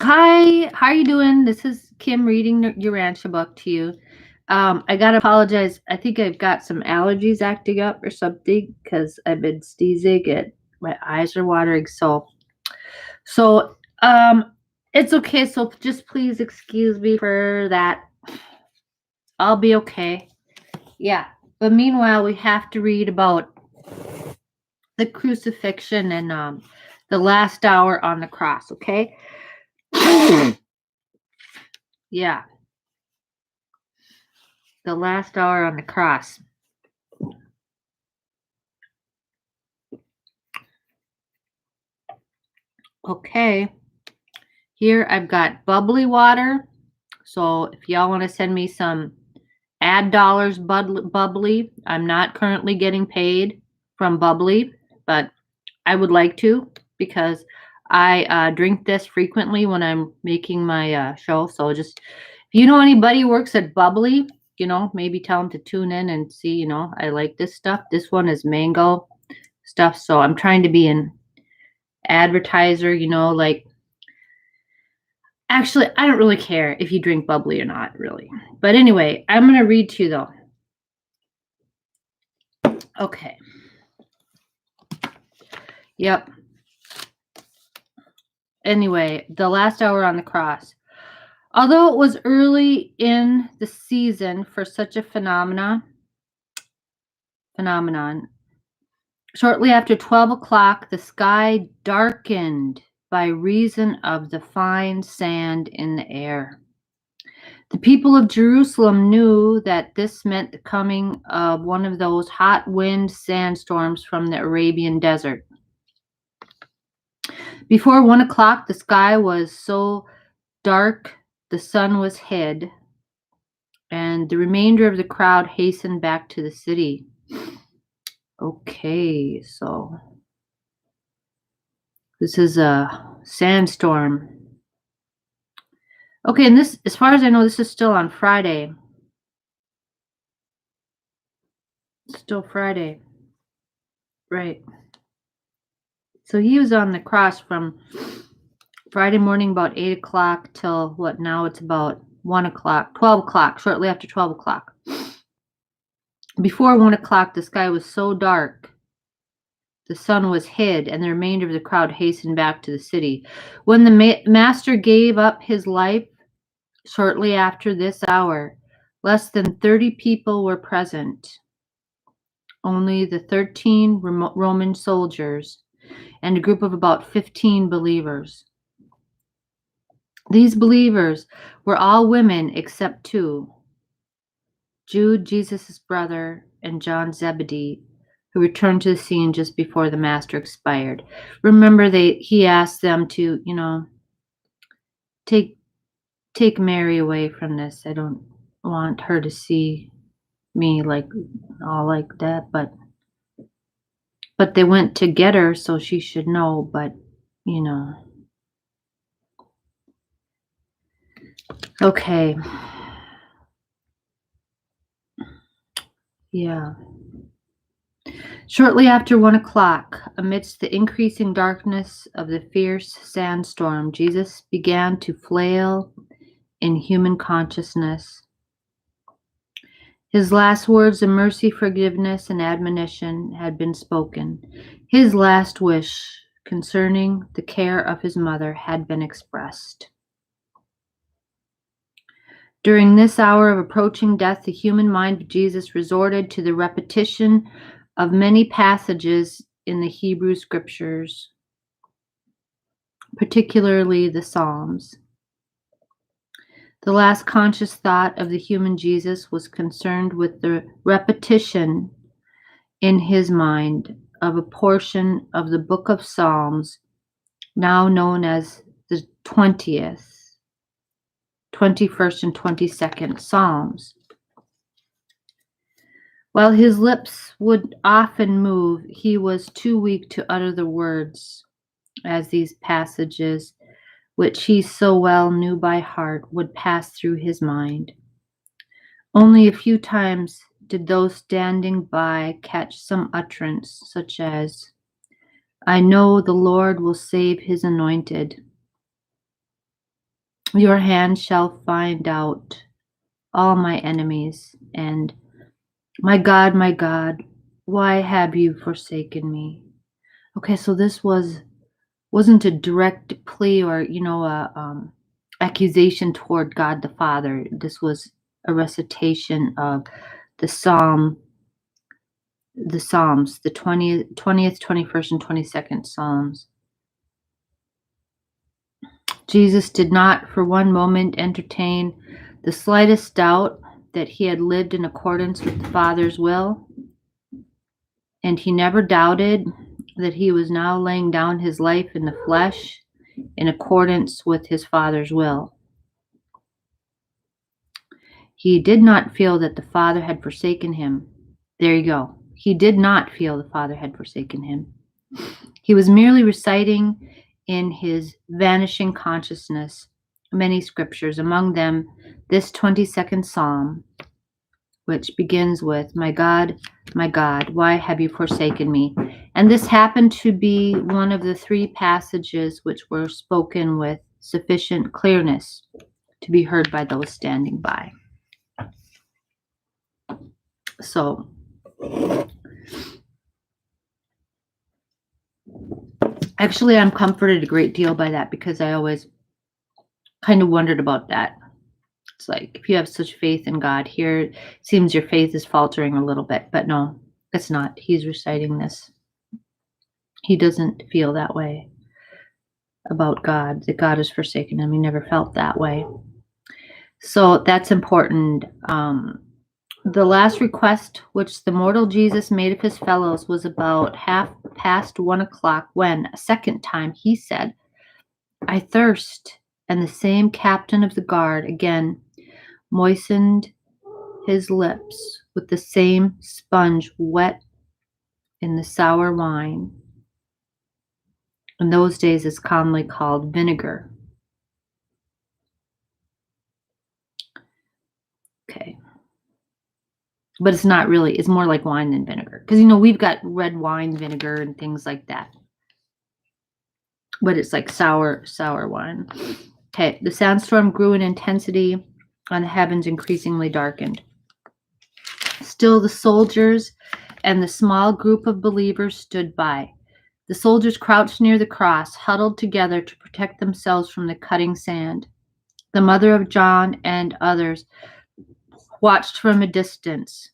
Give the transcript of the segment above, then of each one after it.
Hi, how are you doing? This is Kim reading Urantia book to you. I gotta apologize. I think I've got some allergies acting up or something because I've been sneezing and my eyes are watering. So, um, it's okay. So just please excuse me for that. I'll be okay. Yeah. But meanwhile, we have to read about the crucifixion and the last hour on the cross. Okay. Yeah, the last hour on the cross. Okay. Here I've got bubbly water. So if y'all want to send me some ad dollars bubbly, I'm not currently getting paid from bubbly, but I would like to because I drink this frequently when I'm making my show. So just if you know anybody who works at bubbly, maybe tell them to tune in and see, I like this stuff. This one is mango stuff. So I'm trying to be an advertiser, like actually, I don't really care if you drink bubbly or not, really. But anyway, I'm going to read to you, though. Okay. Yep. Anyway, the last hour on the cross. Although it was early in the season for such a phenomenon, shortly after 12 o'clock, the sky darkened by reason of the fine sand in the air. The people of Jerusalem knew that this meant the coming of one of those hot wind sandstorms from the Arabian desert. Before 1 o'clock, the sky was so dark the sun was hid, and the remainder of the crowd hastened back to the city. Okay, so this is a sandstorm. Okay, and this, as far as I know, this is still on Friday. Still Friday. Right. So he was on the cross from Friday morning about 8 o'clock till what now it's about 1 o'clock, 12 o'clock, shortly after 12 o'clock. Before 1 o'clock, the sky was so dark, the sun was hid, and the remainder of the crowd hastened back to the city. When the master gave up his life shortly after this hour, less than 30 people were present. Only the 13 Roman soldiers and a group of about 15 believers. These believers were all women except two, Jude, Jesus' brother, and John Zebedee, who returned to the scene just before the master expired. Remember, he asked them to, take Mary away from this. I don't want her to see me all like that, but they went to get her, so she should know, but you know. Okay. Yeah. Shortly after 1 o'clock, amidst the increasing darkness of the fierce sandstorm, Jesus began to flail in human consciousness. His last words of mercy, forgiveness, and admonition had been spoken. His last wish concerning the care of his mother had been expressed. During this hour of approaching death, the human mind of Jesus resorted to the repetition of many passages in the Hebrew scriptures, particularly the Psalms. The last conscious thought of the human Jesus was concerned with the repetition in his mind of a portion of the book of Psalms, now known as the 20th, 21st, and 22nd Psalms. While his lips would often move, he was too weak to utter the words, as these passages, which he so well knew by heart, would pass through his mind. Only a few times did those standing by catch some utterance, such as, "I know the Lord will save his anointed." Your hand shall find out all my enemies. And my God, why have you forsaken me? Okay, so this wasn't a direct plea or a accusation toward God the Father. This was a recitation of the Psalms, the 20th, 21st, and 22nd Psalms. Jesus did not for one moment entertain the slightest doubt that he had lived in accordance with the Father's will, and he never doubted that he was now laying down his life in the flesh in accordance with his Father's will. He did not feel that the Father had forsaken him. There you go. He did not feel the Father had forsaken him. He was merely reciting in his vanishing consciousness many scriptures, among them this 22nd Psalm, which begins with, my God, why have you forsaken me? And this happened to be one of the three passages which were spoken with sufficient clearness to be heard by those standing by. So, actually, I'm comforted a great deal by that, because I always kind of wondered about that. It's like, if you have such faith in God, here it seems your faith is faltering a little bit, but no, it's not. He's reciting this. He doesn't feel that way about God, that God has forsaken him. He never felt that way. So that's important. The last request which the mortal Jesus made of his fellows was about 1:30, when a second time he said, I thirst. And the same captain of the guard again moistened his lips with the same sponge wet in the sour wine. In those days, it's commonly called vinegar. Okay. But it's not really, it's more like wine than vinegar. Because, we've got red wine vinegar and things like that. But it's like sour wine. Okay. The sandstorm grew in intensity, and the heavens increasingly darkened. Still, the soldiers and the small group of believers stood by. The soldiers crouched near the cross, huddled together to protect themselves from the cutting sand. The mother of John and others watched from a distance,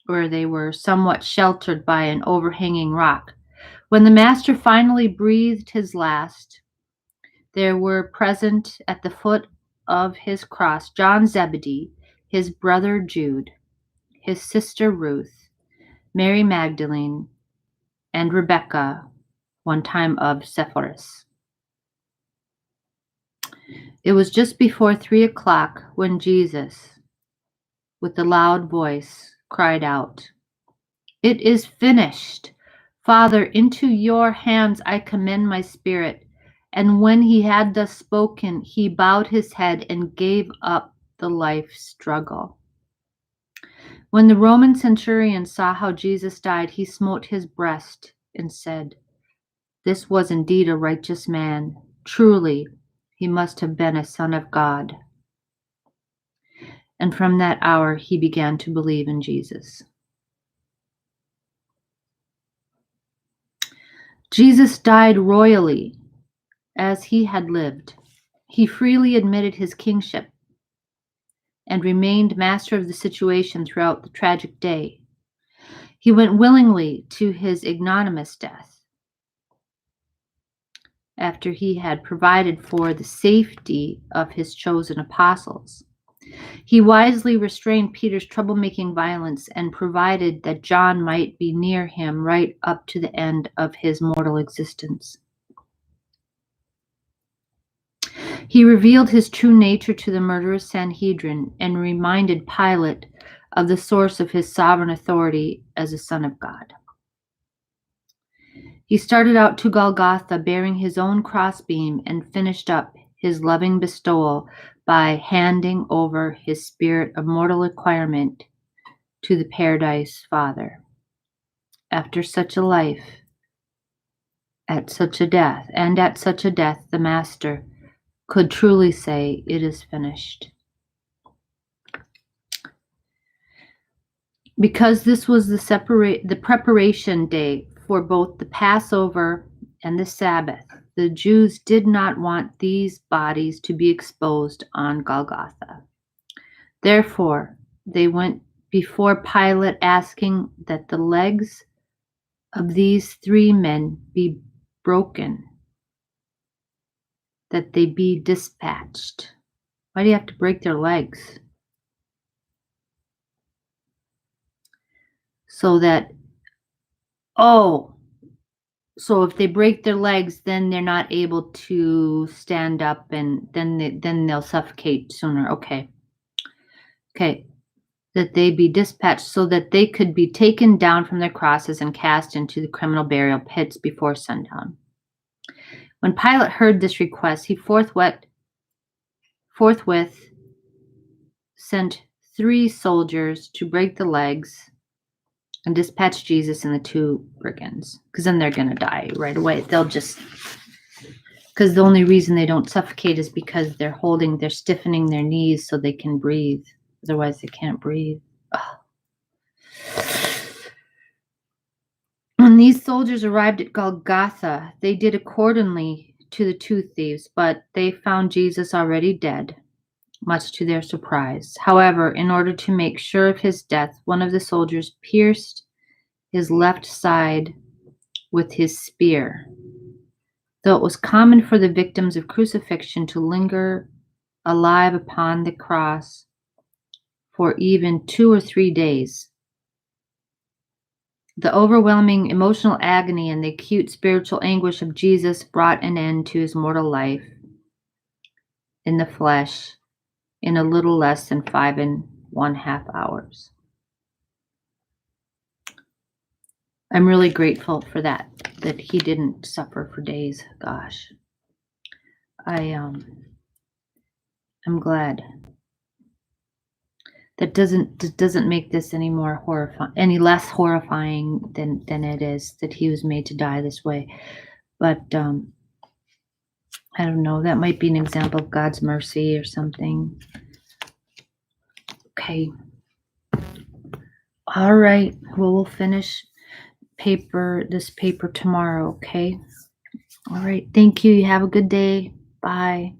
where they were somewhat sheltered by an overhanging rock. When the master finally breathed his last, there were present at the foot of his cross John Zebedee, his brother Jude, his sister Ruth, Mary Magdalene, and Rebecca, one time of Sepphoris. It was just before 3:00 when Jesus, with a loud voice, cried out, It is finished. Father, into your hands I commend my spirit. And when he had thus spoken, he bowed his head and gave up the life struggle. When the Roman centurion saw how Jesus died, he smote his breast and said, This was indeed a righteous man. Truly, he must have been a son of God. And from that hour, he began to believe in Jesus. Jesus died royally as he had lived. He freely admitted his kingship and remained master of the situation throughout the tragic day. He went willingly to his ignominious death after he had provided for the safety of his chosen apostles. He wisely restrained Peter's troublemaking violence and provided that John might be near him right up to the end of his mortal existence. He revealed his true nature to the murderous Sanhedrin and reminded Pilate of the source of his sovereign authority as a Son of God. He started out to Golgotha bearing his own crossbeam and finished up his loving bestowal by handing over his spirit of mortal acquirement to the Paradise Father. After such a life, at such a death, the Master could truly say, "It is finished." Because this was the preparation day for both the Passover and the Sabbath, the Jews did not want these bodies to be exposed on Golgotha. Therefore, they went before Pilate asking that the legs of these 3 men be broken, that they be dispatched. Why do you have to break their legs? So that, so if they break their legs, then they're not able to stand up, and then they'll suffocate sooner. Okay. That they be dispatched so that they could be taken down from their crosses and cast into the criminal burial pits before sundown. When Pilate heard this request, he forthwith sent 3 soldiers to break the legs and dispatch Jesus and the 2 brigands, because then they're going to die right away. Because the only reason they don't suffocate is because they're stiffening their knees so they can breathe. Otherwise, they can't breathe. Ugh. When these soldiers arrived at Golgotha, they did accordingly to the 2 thieves, but they found Jesus already dead, much to their surprise. However, in order to make sure of his death, one of the soldiers pierced his left side with his spear. Though it was common for the victims of crucifixion to linger alive upon the cross for even 2 or 3 days, the overwhelming emotional agony and the acute spiritual anguish of Jesus brought an end to his mortal life in the flesh in a little less than 5½ hours. I'm really grateful for that he didn't suffer for days. Gosh. I'm glad. That doesn't make this any less horrifying than it is that he was made to die this way. But I don't know, that might be an example of God's mercy or something. Okay. All right. Well, we'll finish this paper tomorrow, okay? All right. Thank you. You have a good day. Bye.